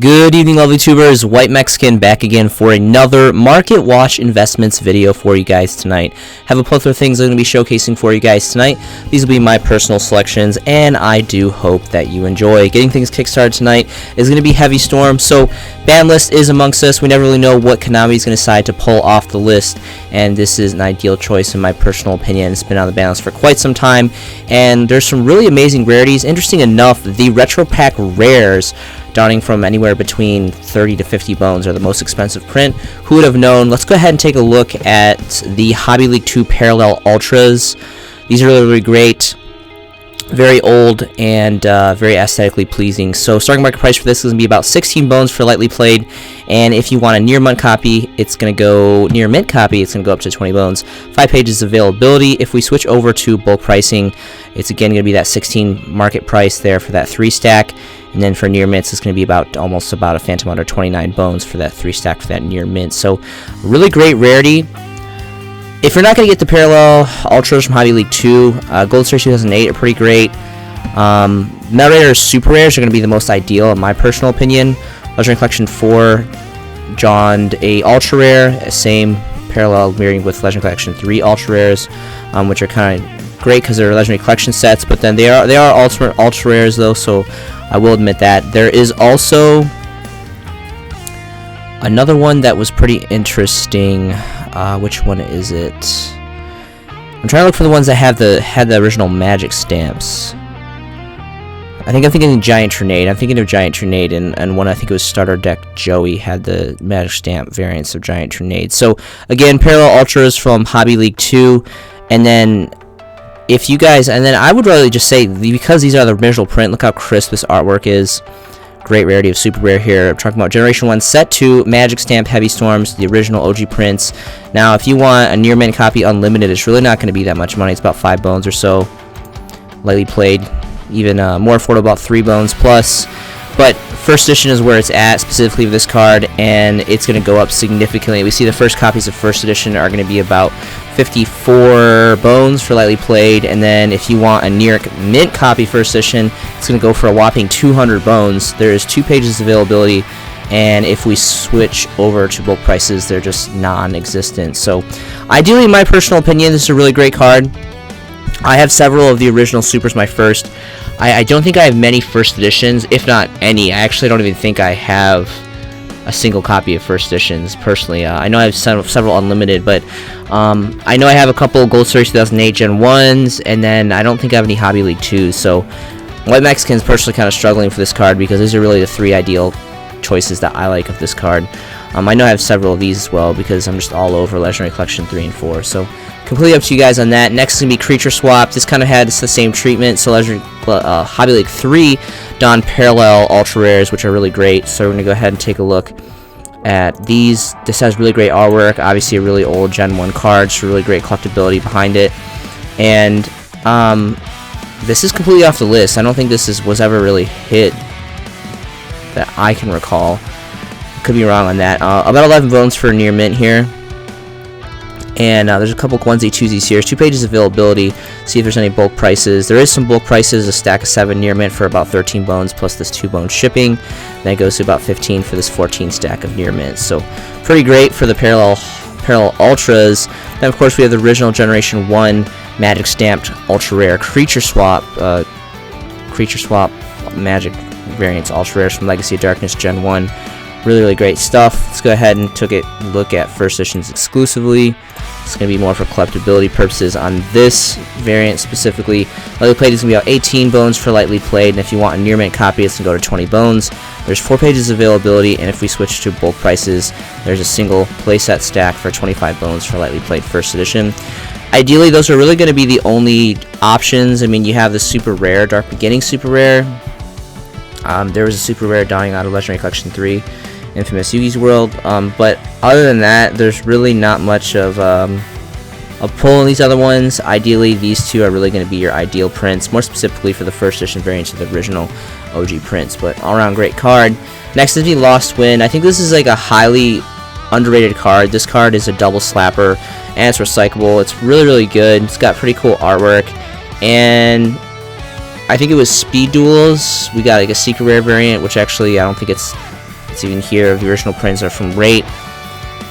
Good evening, lovely tubers. White Mexican back again for another Market Watch Investments video for you guys tonight. Have a plethora of things I'm going to be showcasing for you guys tonight. These will be my personal selections, and I do hope that you enjoy. Getting things kickstarted tonight is going to be Heavy Storm, so ban list is amongst us. We never really know what Konami is going to decide to pull off the list, and this is an ideal choice in my personal opinion. It's been on the ban list for quite some time, and there's some really amazing rarities. Interesting enough, the Retro Pack rares starting from anywhere between 30 to 50 bones are the most expensive print. Who would have known? Let's go ahead and take a look at the Hobby League 2 Parallel Ultras. These are really great, very old, and very aesthetically pleasing. So starting market price for this is going to be about 16 bones for lightly played, and if you want a near mint copy, it's going to go near mint copy, it's going to go up to 20 bones. 5 pages availability. If we switch over to bulk pricing, it's again going to be that 16 market price there for that 3 stack. And then for near mints, it's going to be almost about a phantom under 29 bones for that 3 stack for that near mint. So really great rarity. If you're not going to get the Parallel Ultras from Hobby League 2, Gold Series 2008 are pretty great. Metal Raiders Super Rares are going to be the most ideal in my personal opinion. Legendary Collection 4 John a Ultra Rare, same parallel mirroring with Legendary Collection 3 Ultra Rares, which are kind of great because they're Legendary Collection sets, but then they are Ultimate Ultra Rares though, so I will admit that. There is also another one that was pretty interesting. Which one is it? I'm trying to look for the ones that had the original Magic stamps. I think I'm thinking of Giant Tornado. I'm thinking of Giant Tornado, and one I think it was Starter Deck Joey had the Magic stamp variants of Giant Tornado. So again, Parallel Ultras from Hobby League 2, and then if you guys, and then I would really just say, because these are the original print, look how crisp this artwork is. Great rarity of super rare here. I'm talking about Generation 1 Set 2 Magic Stamp Heavy Storms, the original OG prints. Now, if you want a near mint copy unlimited, it's really not going to be that much money. It's about 5 bones or so. Lightly played, even more affordable, about 3 bones plus. But first edition is where it's at, specifically with this card, and it's going to go up significantly. We see the first copies of first edition are going to be about 54 bones for lightly played, and then if you want a near mint copy first edition, it's going to go for a whopping 200 bones. There's 2 pages availability, and if we switch over to bulk prices, they're just non-existent. So ideally, in my personal opinion, this is a really great card. I have several of the original Supers, my first. I don't think I have many first editions, if not any. I actually don't even think I have a single copy of first editions, personally. I know I have several unlimited, but I know I have a couple Gold Series 2008 Gen 1s, and then I don't think I have any Hobby League 2s, so White Mexican's personally kind of struggling for this card, because these are really the 3 ideal choices that I like of this card. I know I have several of these as well, because I'm just all over Legendary Collection 3 and 4, so completely up to you guys on that. Next is going to be Creature Swap. This kind of had the same treatment. So Hobby League 3 Don Parallel Ultra Rares, which are really great. So we're going to go ahead and take a look at these. This has really great artwork. Obviously a really old Gen 1 card, so really great collectability behind it. And this is completely off the list. I don't think this was ever really hit that I can recall. Could be wrong on that. About 11 bones for near mint here. And there's a couple onesie twosies here. 2 pages availability. See if there's any bulk prices. There is some bulk prices. A stack of 7 near mint for about 13 bones plus this 2 bone shipping. Then it goes to about 15 for this 14 stack of near mint. So pretty great for the Parallel Ultras. Then of course we have the original Generation 1 Magic Stamped Ultra Rare Creature Swap Magic variants Ultra Rares from Legacy of Darkness Gen 1. Really great stuff. Let's go ahead and take a look at first editions exclusively. It's going to be more for collectability purposes on this variant specifically. Lightly played is going to be about 18 bones for lightly played, and if you want a near mint copy, it's going to go to 20 bones. There's 4 pages availability, and if we switch to bulk prices, there's a single playset stack for 25 bones for lightly played first edition. Ideally, those are really going to be the only options. I mean, you have the super rare Dark Beginning super rare. There was a super rare dying out of Legendary Collection 3 Infamous Yugi's World, but other than that, there's really not much of a pull in these other ones. Ideally, these 2 are really going to be your ideal prints, more specifically for the first edition variants of the original OG prints, but all around great card. Next is the Lost Wind. I think this is like a highly underrated card. This card is a double slapper, and it's recyclable. It's really good. It's got pretty cool artwork, and I think it was Speed Duels. We got like a secret rare variant, which actually I don't think it's variants even here of the original prints are from Rate.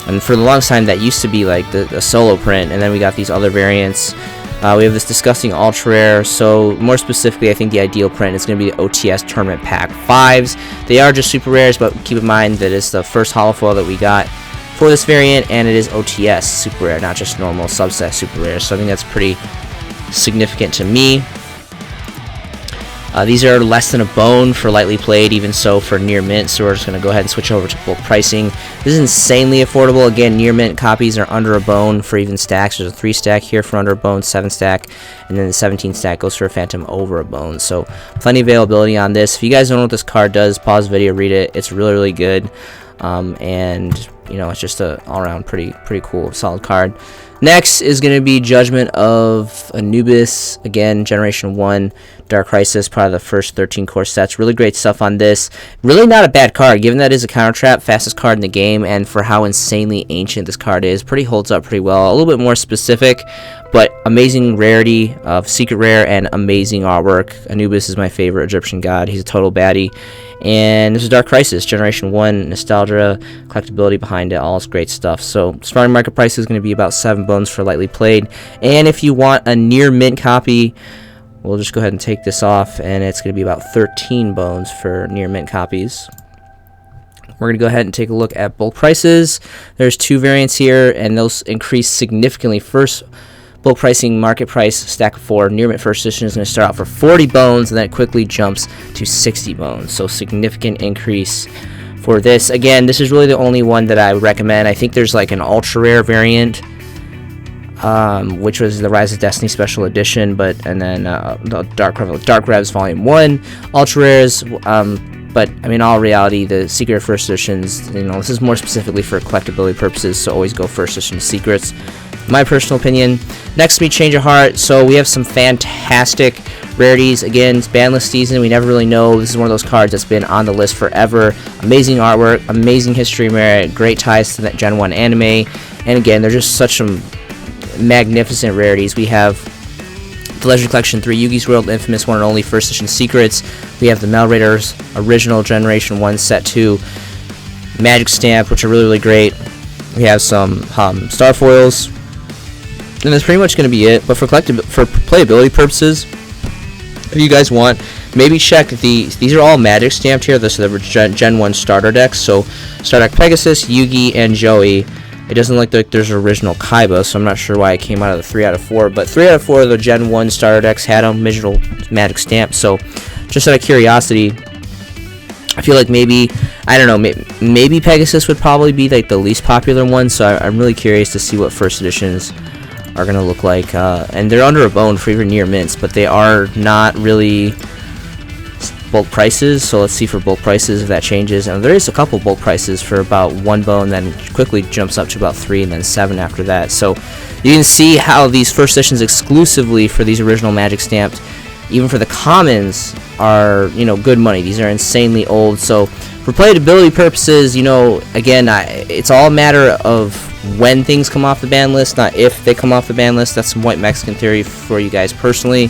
And for the longest time, that used to be like the solo print, and then we got these other variants. We have this disgusting ultra rare. So more specifically, I think the ideal print is going to be the OTS Tournament Pack 5s. They are just super rares, but keep in mind that it's the first holo foil that we got for this variant, and it is OTS super rare, not just normal subset super rare. So I think that's pretty significant to me. These are less than a bone for lightly played, even so for near mint, so we're just going to go ahead and switch over to bulk pricing. This is insanely affordable. Again, near mint copies are under a bone for even stacks. There's a 3 stack here for under a bone, 7 stack, and then the 17 stack goes for a phantom over a bone. So plenty of availability on this. If you guys don't know what this card does, pause the video, read it. It's really, really good. And you know, it's just a all-around pretty cool, solid card. Next is going to be Judgment of Anubis. Again, Generation 1, Dark Crisis, part of the first 13 core sets. Really great stuff on this. Really not a bad card, given that it is a counter trap, fastest card in the game, and for how insanely ancient this card is. Holds up pretty well. A little bit more specific, but amazing rarity of secret rare and amazing artwork. Anubis is my favorite Egyptian god. He's a total baddie. And this is Dark Crisis, Generation 1, nostalgia, collectability behind it, all this great stuff. So starting market price is going to be about 7 bones for lightly played. And if you want a near mint copy, we'll just go ahead and take this off, and it's going to be about 13 bones for near mint copies. We're going to go ahead and take a look at bulk prices. There's 2 variants here, and those increase significantly. First, bulk pricing, market price, stack of 4. Near mint first edition is going to start out for 40 bones, and then it quickly jumps to 60 bones. So significant increase for this. Again, this is really the only one that I would recommend. I think there's like an ultra rare variant, which was the Rise of Destiny Special Edition, and then the Dark Revs Volume 1, ultra rares. But I mean, all reality, the secret first editions, you know, this is more specifically for collectability purposes, so always go first edition secrets. My personal opinion. Next, we Change of Heart. So we have some fantastic rarities. Again, it's ban list season. We never really know. This is one of those cards that's been on the list forever. Amazing artwork, amazing history merit, great ties to that Gen 1 anime. And again, they're just such some magnificent rarities. We have the Legendary Collection 3 Yugi's World Infamous One and Only First Edition Secrets. We have the Metal Raiders Original Generation 1 Set 2 Magic Stamp, which are really, really great. We have some Star Foils. And that's pretty much going to be it. But for playability purposes, if you guys want, maybe check these are all Magic stamped here. This is the Gen 1 starter decks. So Stardeck Pegasus, Yugi, and Joey. It doesn't look like there's an original Kaiba, so I'm not sure why it came out of the 3 out of 4. But 3 out of 4 of the Gen 1 starter decks had a original Magic stamp. So just out of curiosity, I feel like maybe, I don't know, maybe Pegasus would probably be like the least popular one. So I'm really curious to see what first editions are going to look like. And they're under a bone for even near mints, but they are not really bulk prices. So let's see for bulk prices if that changes. And there is a couple bulk prices for about 1 bone, then quickly jumps up to about 3 and then 7 after that. So you can see how these first editions exclusively for these original Magic stamped, even for the commons, are, you know, good money. These are insanely old. So for playability purposes, you know, again, it's all a matter of when things come off the ban list, not if they come off the ban list. That's some white Mexican theory for you guys personally.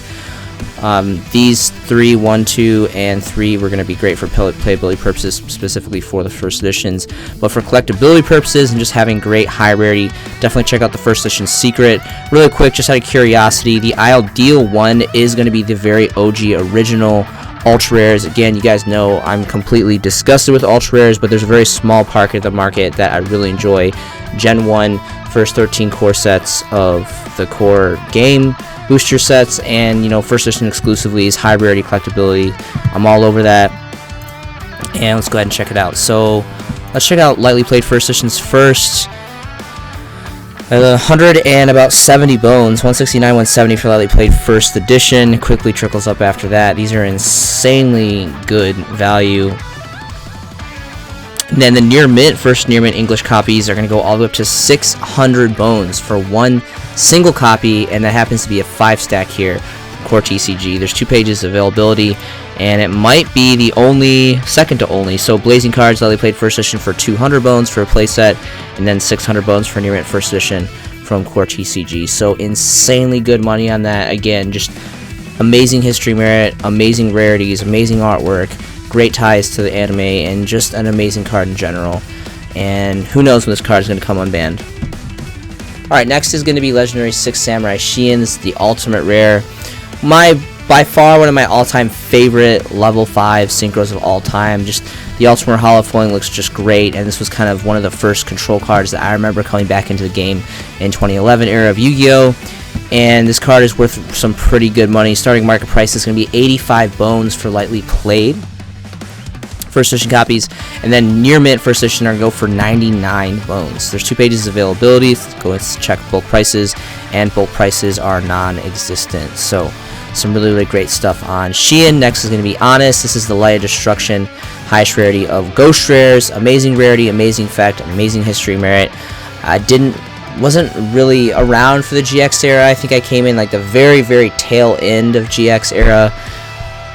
These 3, 1, 2, and 3 were going to be great for playability purposes, specifically for the first editions. But for collectability purposes and just having great high rarity, definitely check out the first edition secret. Really quick, just out of curiosity, the ideal one is going to be the very OG original ultra rares. Again, you guys know I'm completely disgusted with ultra rares, but there's a very small part of the market that I really enjoy. Gen 1 first 13 core sets of the core game booster sets, and you know, first edition exclusively is high rarity collectability. I'm all over that, and let's go ahead and check it out. So let's check out lightly played first editions first. 100 and about 70 bones, 169, 170 for lightly played first edition. Quickly trickles up after that. These are insanely good value. And then the near mint, first near mint English copies are going to go all the way up to 600 bones for 1 single copy, and that happens to be a 5 stack here, Core TCG. There's 2 pages of availability, and it might be the only, second to only. So Blazing Cards, lightly played first edition for 200 bones for a playset, and then 600 bones for near mint first edition from Core TCG. So insanely good money on that. Again, just amazing history merit, amazing rarities, amazing artwork, great ties to the anime, and just an amazing card in general. And who knows when this card is going to come unbanned. Alright, next is going to be Legendary 6 Samurai Shiins, the ultimate rare. By far one of my all-time favorite level 5 synchros of all time. Just the ultimate holofoiling looks just great, and this was kind of one of the first control cards that I remember coming back into the game in 2011 era of Yu-Gi-Oh! And this card is worth some pretty good money. Starting market price is going to be 85 bones for lightly played first edition copies, and then near mint first edition are going to go for 99 bones. There's 2 pages of availability. Let's go and check bulk prices, and bulk prices are non-existent. So some really great stuff on Shiin. Next is going to be Honest. This is the Light of Destruction, highest rarity of Ghost Rares. Amazing rarity, amazing effect, amazing history merit. Wasn't really around for the GX era. I think I came in like the very tail end of GX era,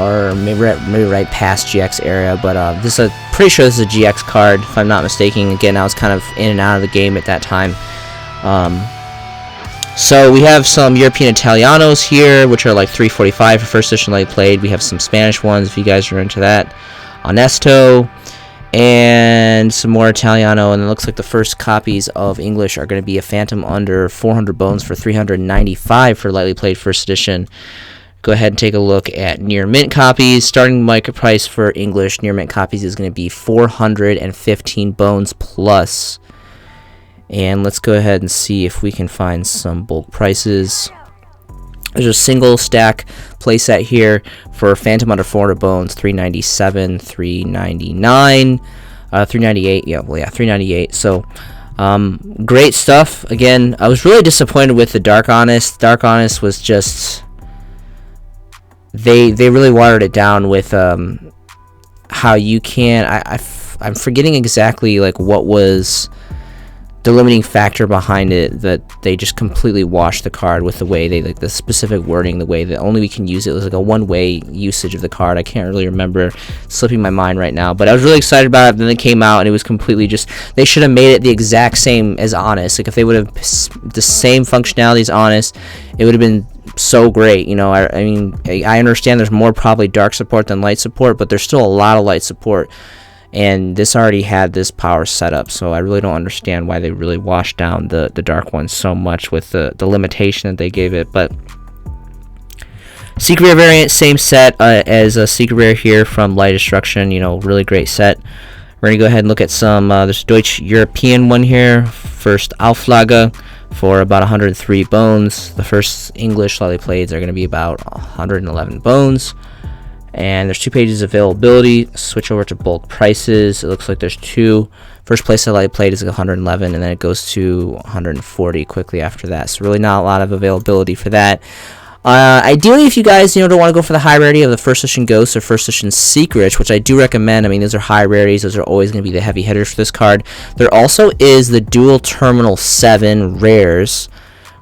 or maybe right past GX era. But pretty sure this is a GX card, if I'm not mistaken. Again, I was kind of in and out of the game at that time. So we have some European Italianos here, which are like 345 for first edition light played. We have some Spanish ones if you guys are into that. Honesto, and some more Italiano, and it looks like the first copies of English are going to be a Phantom under 400 bones for 395 for lightly played first edition. Go ahead and take a look at near mint copies. Starting market price for English near mint copies is going to be 415 bones plus. And let's go ahead and see if we can find some bulk prices. There's a single stack playset here for Phantom under 400 bones, 397, 399, 398. Yeah, well, yeah, 398. So, great stuff. Again, I was really disappointed with the Dark Honest. Dark Honest was just, they really watered it down with how you can. I'm forgetting exactly like what was the limiting factor behind it, that they just completely washed the card with the way they, like the specific wording, the way that only we can use it. It was like a one-way usage of the card. I can't really remember, slipping my mind right now, but I was really excited about it. Then it came out and it was completely just, they should have made it the exact same as Honest. Like if they would have the same functionality as Honest, it would have been so great. You know, I mean, I understand there's more probably dark support than light support, but there's still a lot of light support. And this already had this power set up, so I really don't understand why they really washed down the dark one so much with the limitation that they gave it. But Secret Rare variant, same set as a Secret Rare here from Light Destruction. You know, really great set. We're going to go ahead and look at some, there's a Deutsch European one here. First Auflage for about 103 bones. The first English lightly playeds are going to be about 111 bones. And there's 2 pages of availability. Switch over to bulk prices. It looks like there's 2. First place that I played is like 111, and then it goes to 140 quickly after that. So really not a lot of availability for that. Ideally, if you guys don't want to go for the high rarity of the first edition Ghosts or first edition Secrets, which I do recommend. I mean, those are high rarities. Those are always going to be the heavy hitters for this card. There also is the dual terminal 7 rares,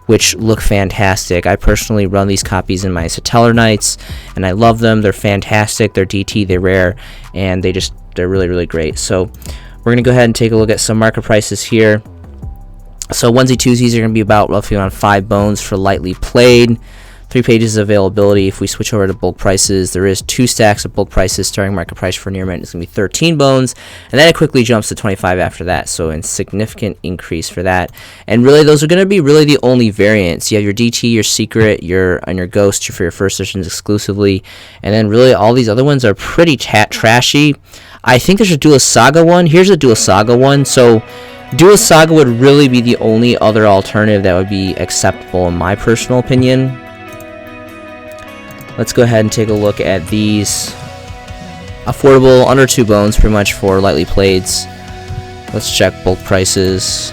which look fantastic. I personally run these copies in my Satellar Knights, and I love them. They're fantastic. They're DT, they're rare, and they're really great. So we're going to go ahead and take a look at some market prices here. So onesie twosies are going to be about roughly around 5 bones for lightly played. 3 pages of availability. If we switch over to bulk prices, there is 2 stacks of bulk prices. Starting market price for near mint is going to be 13 bones, and then it quickly jumps to 25 after that. So a significant increase for that. And really, those are going to be really the only variants. You have your DT, your Secret, and your Ghost for your first editions exclusively, and then really all these other ones are pretty trashy. I think there's a Duelist Saga one. Here's a Duelist Saga one. So Duelist Saga would really be the only other alternative that would be acceptable in my personal opinion. Let's go ahead and take a look at these. Affordable, under 2 bones pretty much for lightly playeds. Let's check bulk prices.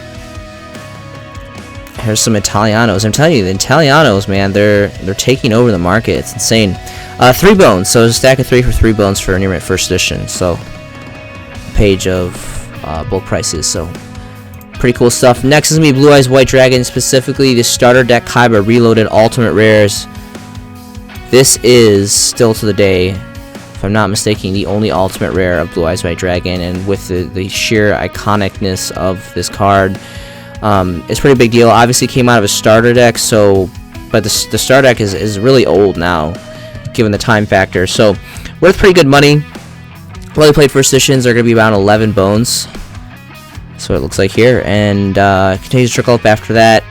Here's some Italianos. I'm telling you, the Italianos, man, they're taking over the market. It's insane. 3 bones, so a stack of 3 for 3 bones for near mint first edition. So page of bulk prices. So pretty cool stuff. Next is going to be Blue Eyes White Dragon, specifically the starter deck Kaiba Reloaded Ultimate Rares. This is still to the day, if I'm not mistaken, the only ultimate rare of Blue Eyes White Dragon, and with the sheer iconicness of this card, it's a pretty big deal. Obviously came out of a starter deck, but the starter deck is really old now, given the time factor. So worth pretty good money. Lightly played first editions are going to be around 11 bones. That's what it looks like here, and continues to trickle up after that.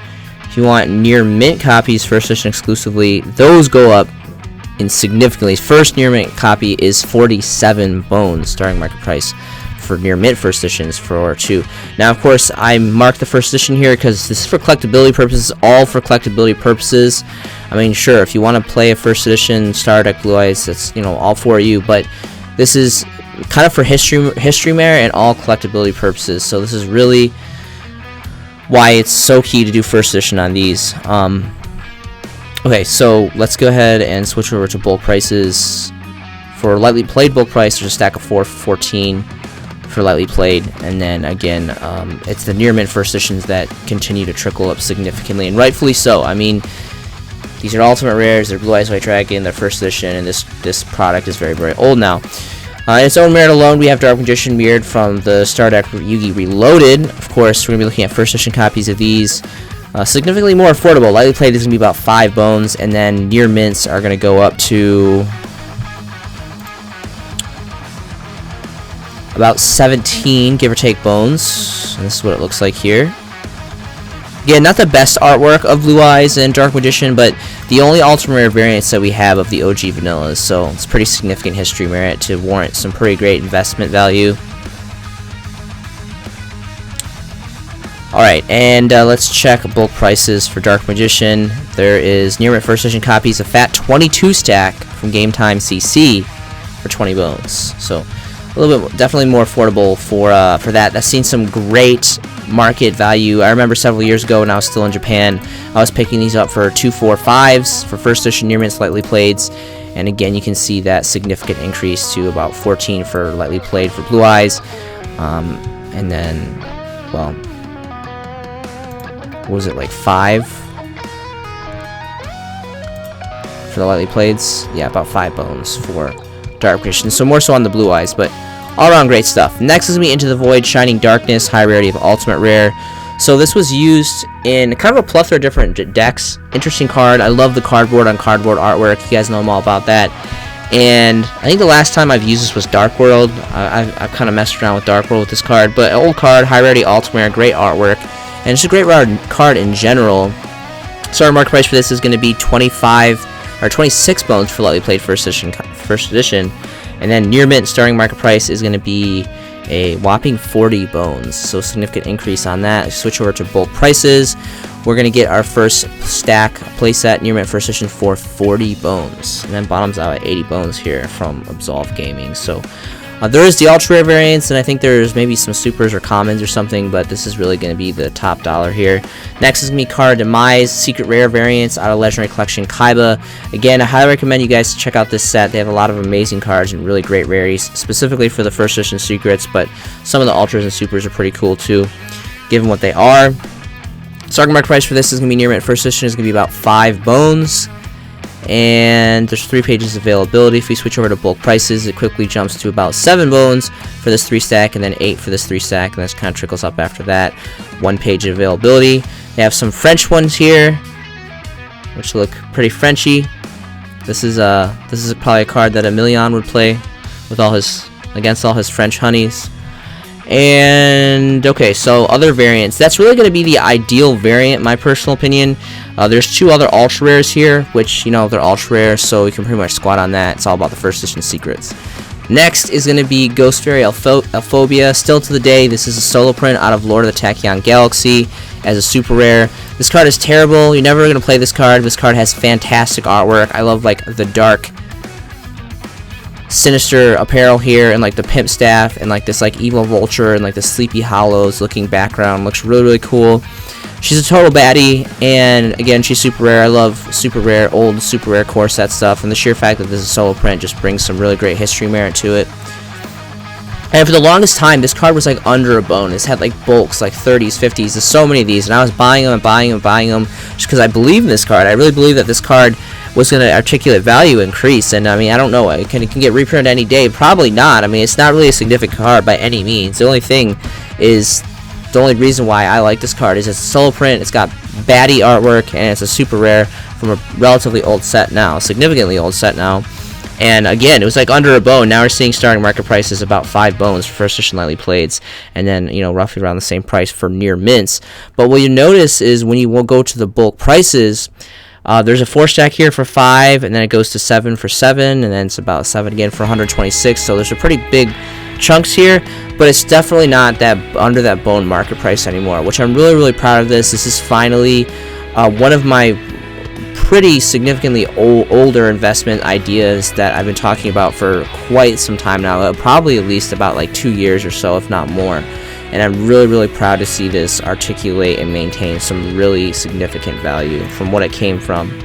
If you want near mint copies, first edition exclusively, those go up in significantly. First near mint copy is 47 bones starting market price for near mint first editions for 2. Now, of course, I marked the first edition here because this is for collectability purposes, all for collectability purposes. I mean, sure, if you want to play a first edition Star Deck Blue Eyes, that's, you know, all for you, but this is kind of for history merit and all collectability purposes. So this is really why it's so key to do first edition on these. Okay, so let's go ahead and switch over to bulk prices. For lightly played bulk price, there's a stack of 4 for 14 for lightly played, and then again, it's the near mint first editions that continue to trickle up significantly, and rightfully so. I mean, these are ultimate rares, they're Blue Eyes White Dragon, they're first edition, and this product is very, very old now. In its own merit alone, we have Dark Magician mirrored from the Star Deck Yu-Gi Reloaded. Of course, we're going to be looking at first edition copies of these. Significantly more affordable. Lightly played is going to be about 5 bones, and then near mints are going to go up to about 17, give or take, bones. And this is what it looks like here. Again, not the best artwork of Blue Eyes and Dark Magician, but the only ultimate rare variants that we have of the OG vanillas, so it's pretty significant history merit to warrant some pretty great investment value. Alright, and let's check bulk prices for Dark Magician. There is near mint first edition copies of Fat 22 stack from Game Time CC for 20 bones. So a little bit, definitely more affordable for that. I've seen some great market value. I remember several years ago when I was still in Japan, I was picking these up for 2, 4, 5s for first edition near mint slightly playeds, and again you can see that significant increase to about 14 for lightly played for Blue Eyes, and then, well, what was it, like 5 for the lightly playeds? Yeah, about 5 bones for Dark Magician, so more so on the Blue Eyes, but all around great stuff. Next is me Into the Void, Shining Darkness, high rarity of ultimate rare. So this was used in kind of a plethora of different decks. Interesting card. I love the cardboard on cardboard artwork. You guys know I'm all about that. And I think the last time I've used this was Dark World. I've kind of messed around with Dark World with this card, but an old card, high rarity ultimate rare, great artwork, and it's a great rare card in general. So our market price for this is going to be 26 bones for lightly played first edition. And then near mint starting market price is going to be a whopping 40 bones, so significant increase on that. Switch over to bulk prices. We're going to get our first stack playset near mint first edition for 40 bones, and then bottoms out at 80 bones here from Absolve Gaming. So there is the ultra rare variants, and I think there's maybe some supers or commons or something, but this is really going to be the top dollar here. Next is me Card Demise, secret rare variants out of Legendary Collection Kaiba. Again, I highly recommend you guys check out this set. They have a lot of amazing cards and really great rarities, specifically for the first edition secrets, but some of the ultras and supers are pretty cool too, given what they are. Starting market price for this is going to be near mint first edition is going to be about 5 bones. And there's 3 pages of availability. If we switch over to bulk prices, it quickly jumps to about 7 bones for this 3 stack, and then 8 for this 3 stack, and this kind of trickles up after that. 1 page of availability. They have some French ones here, which look pretty Frenchy. This is probably a card that Emilion would play with against all his French honeys. And okay, so other variants. That's really going to be the ideal variant, my personal opinion. There's 2 other ultra rares here, which, you know, they're ultra rare, so you can pretty much squat on that. It's all about the first edition secrets. Next is going to be Ghost Fairy Elphobia. Still to the day, this is a solo print out of Lord of the Tachyon Galaxy as a super rare. This card is terrible. You're never going to play this card. This card has fantastic artwork. I love, like, the dark, sinister apparel here, and like the pimp staff, and like this like evil vulture, and like the Sleepy Hollows looking background. Looks really, really cool. She's a total baddie, and again, she's super rare. I love super rare, old super rare core set stuff, and the sheer fact that this is a solo print just brings some really great history merit to it. And for the longest time, this card was like under a bone. It's had like bulks, like 30s, 50s. There's so many of these, and I was buying them and buying them and buying them just because I believe in this card. I really believe that this card was going to articulate value increase, and I mean, I don't know, it can get reprinted any day. Probably not. I mean, it's not really a significant card by any means. The only thing is, the only reason why I like this card is it's a solo print, it's got baddie artwork, and it's a super rare from a relatively old set now, significantly old set now. And again, it was like under a bone. Now we're seeing starting market prices about 5 bones for first edition lightly playeds, and then, you know, roughly around the same price for near mints. But what you notice is when you will go to the bulk prices, there's a 4 stack here for 5, and then it goes to 7 for 7, and then it's about 7 again for 126. So there's a pretty big chunks here, but it's definitely not that under that bone market price anymore, which I'm really proud of. This is finally one of my pretty significantly older investment ideas that I've been talking about for quite some time now, probably at least about like 2 years or so, if not more. And I'm really proud to see this articulate and maintain some really significant value from what it came from.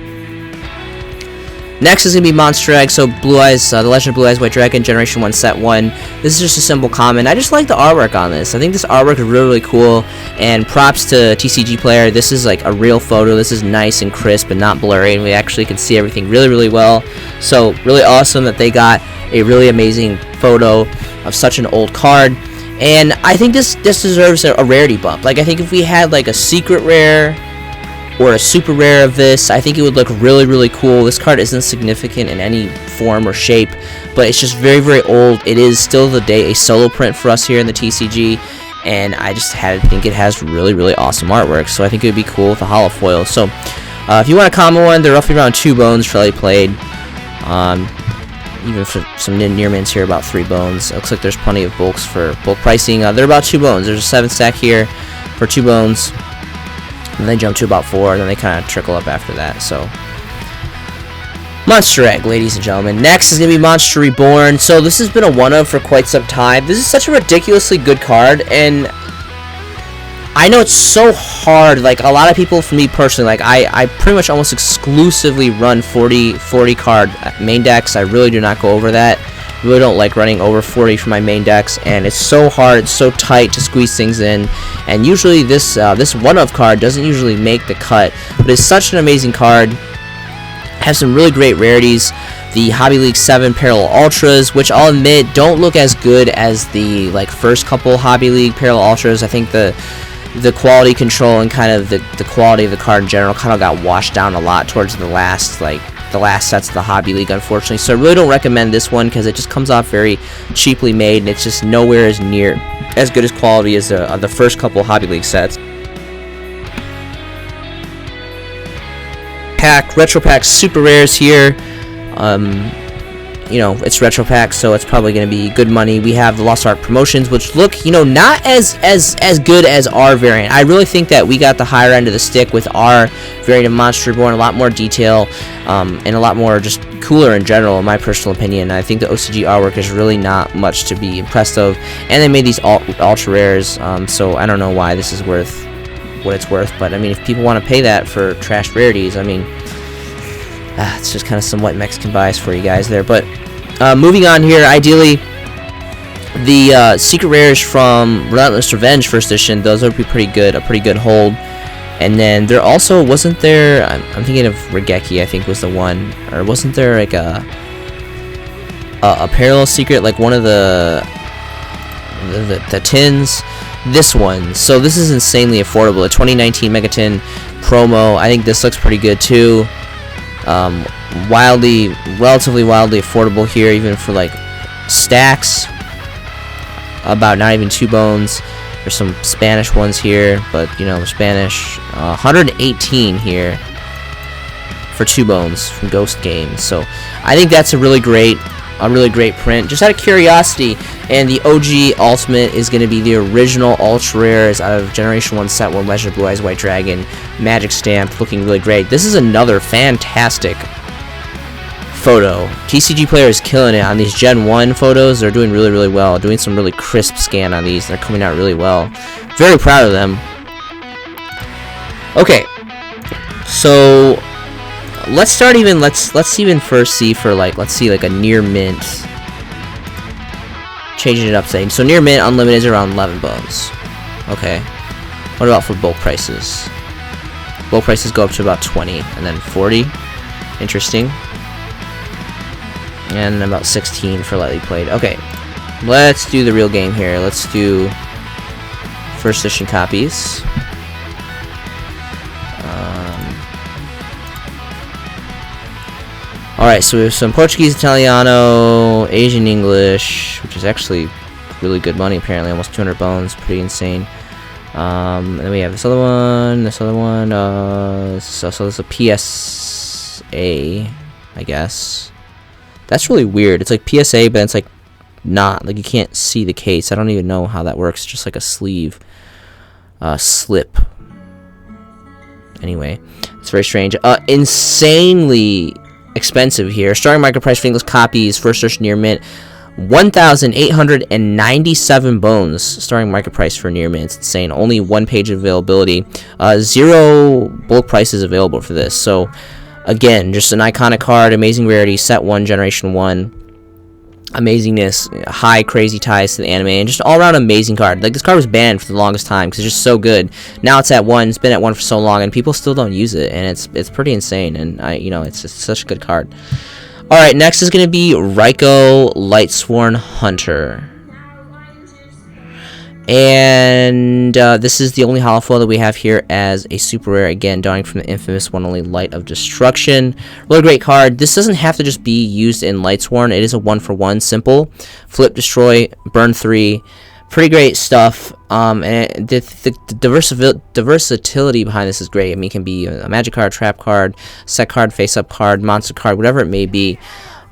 Next is going to be Monster Egg. So Blue Eyes, the Legend of Blue Eyes White Dragon, Generation 1, Set 1. This is just a simple common. I just like the artwork on this. I think this artwork is really cool, and props to TCG Player. This is like a real photo. This is nice and crisp and not blurry, and we actually can see everything really well. So really awesome that they got a really amazing photo of such an old card. And I think this deserves a rarity bump. Like, I think if we had like a secret rare or a super rare of this, I think it would look really cool. This card isn't significant in any form or shape, but it's just very old. It is still the day a solo print for us here in the TCG, and I just think it has really awesome artwork. So I think it would be cool with a holo foil. So if you want a common one, they're roughly around 2 bones for lightly played. Even for some near mints here, about 3 bones. It looks like there's plenty of bulks for bulk pricing. They're about 2 bones. There's a 7 stack here for 2 bones. And they jump to about 4, and then they kind of trickle up after that. So, Monster Egg, ladies and gentlemen. Next is going to be Monster Reborn. So this has been a one-of for quite some time. This is such a ridiculously good card, and I know it's so hard. Like, a lot of people, for me personally, like, I pretty much almost exclusively run 40 card main decks. I really do not go over that. I really don't like running over 40 for my main decks, and it's so hard, it's so tight to squeeze things in, and usually this one-of card doesn't usually make the cut, but it's such an amazing card. Has some really great rarities. The Hobby League 7 Parallel Ultras, which I'll admit don't look as good as the like first couple Hobby League Parallel Ultras. I think the quality control and kind of the quality of the card in general kind of got washed down a lot towards the last sets of the Hobby League, unfortunately. So I really don't recommend this one because it just comes off very cheaply made, and it's just nowhere as near as good as quality as the first couple Hobby League sets. Retro Pack Super Rares here. You know, it's Retro Pack, so it's probably going to be good money. We have the Lost Ark promotions, which look, you know, not as good as our variant. I really think that we got the higher end of the stick with our variant of Monster Reborn. A lot more detail, and a lot more just cooler in general, in my personal opinion. I think the OCG artwork is really not much to be impressed of, and they made these ultra rares, so I don't know why this is worth what it's worth, but I mean, if people want to pay that for trash rarities, I mean, it's just kind of somewhat Mexican bias for you guys there. But moving on here, ideally the secret rares from Relentless Revenge first edition, those would be pretty good, a pretty good hold. And then there also wasn't there, I'm thinking of Regeki, I think was the one, or wasn't there like a parallel secret, like one of the tins? This one. So this is insanely affordable. A 2019 Megatin promo. I think this looks pretty good too. Relatively wildly affordable here, even for like stacks. About not even 2 bones. There's some Spanish ones here, but you know, Spanish. 118 here for 2 bones from Ghost Games. So I think that's a really great print. Just out of curiosity, and the OG Ultimate is going to be the original Ultra Rares out of Generation 1 Set 1 Legend of Blue Eyes White Dragon, Magic Stamp, looking really great. This is another fantastic photo. TCG Player is killing it on these Gen 1 photos. They're doing really well, doing some really crisp scan on these. They're coming out really well. Very proud of them. Okay, so let's even first see for let's see like a near mint. Changing it up, saying so near mint unlimited is around 11 bones. Okay, what about for bulk prices? Bulk prices go up to about 20 and then 40. Interesting. And about 16 for lightly played. Okay, let's do the real game here. Let's do first edition copies. Alright, so we have some Portuguese, Italiano, Asian English, which is actually really good money apparently, almost 200 bones, pretty insane. And then we have this other one, so there's a PSA, I guess. That's really weird. It's like PSA, but it's like not, like you can't see the case. I don't even know how that works, just like a sleeve, slip. Anyway, it's very strange. Insanely expensive here. Starting market price for English copies, first search near mint, 1,897 bones. Starting market price for near mint. It's insane. Only one page availability. 0 bulk prices available for this. So again, just an iconic card, amazing rarity, set 1, generation 1. Amazingness, high crazy ties to the anime, and just all around amazing card. Like, this card was banned for the longest time because it's just so good. Now it's at 1. It's been at 1 for so long, and people still don't use it, and it's pretty insane. And it's just such a good card. All right, next is gonna be Raikou Lightsworn Hunter, and this is the only holo foil that we have here as a super rare. Again, dawning from the infamous one only Light of Destruction. Really great card. This doesn't have to just be used in Lightsworn. It is a 1-for-1 simple. Flip, destroy, burn 3. Pretty great stuff. And the versatility behind this is great. I mean, it can be a magic card, trap card, set card, face up card, monster card, whatever it may be.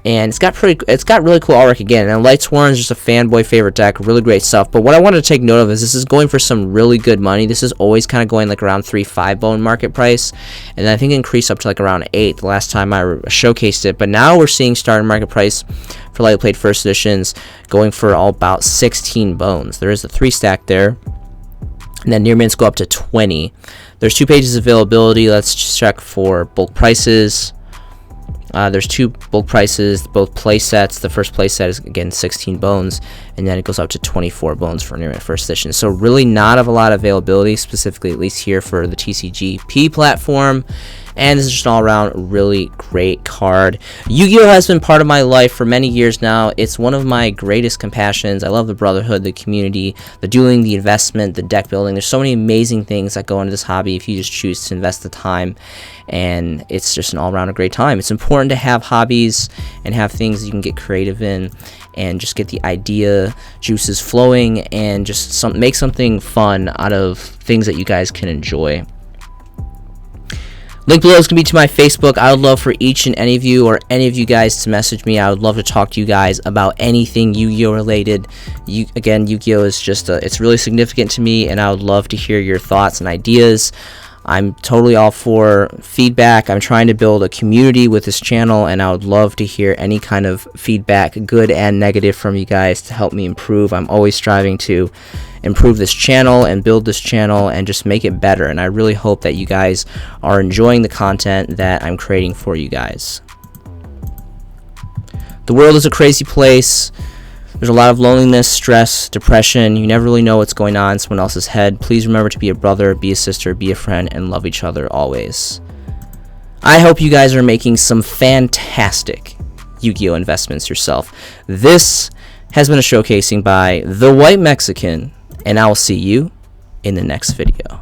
And it's got really cool artwork again. And Lightsworn is just a fanboy favorite deck, really great stuff. But what I wanted to take note of is this is going for some really good money. This is always kind of going like around 3-5 bone market price, and I think it increased up to like around 8 the last time I showcased it. But now we're seeing starting market price for lightly played first editions going for all about 16 bones. There is a 3-stack there, and then near mints go up to 20. There's 2 pages of availability. Let's just check for bulk prices. There's 2 bulk prices, both play sets. The first play set is again 16 bones, and then it goes up to 24 bones for near mint first edition. So really not of a lot of availability, specifically at least here for the TCGP platform. And this is just an all-around really great card. Yu-Gi-Oh! Has been part of my life for many years now. It's one of my greatest compassions. I love the brotherhood, the community, the dueling, the investment, the deck building. There's so many amazing things that go into this hobby if you just choose to invest the time. And it's just an all-around a great time. It's important to have hobbies and have things you can get creative in and just get the idea juices flowing and just make something fun out of things that you guys can enjoy. Link below is going to be to my Facebook. I would love for each and any of you or any of you guys to message me. I would love to talk to you guys about anything Yu-Gi-Oh related. Again, Yu-Gi-Oh is just it's really significant to me, and I would love to hear your thoughts and ideas. I'm totally all for feedback. I'm trying to build a community with this channel, and I would love to hear any kind of feedback, good and negative, from you guys to help me improve. I'm always striving to improve this channel and build this channel and just make it better, and I really hope that you guys are enjoying the content that I'm creating for you guys. The world is a crazy place. There's a lot of loneliness, stress, depression. You never really know what's going on in someone else's head. Please remember to be a brother, be a sister, be a friend, and love each other always. I hope you guys are making some fantastic Yu-Gi-Oh! Investments yourself. This has been a showcasing by The White Mexican, and I will see you in the next video.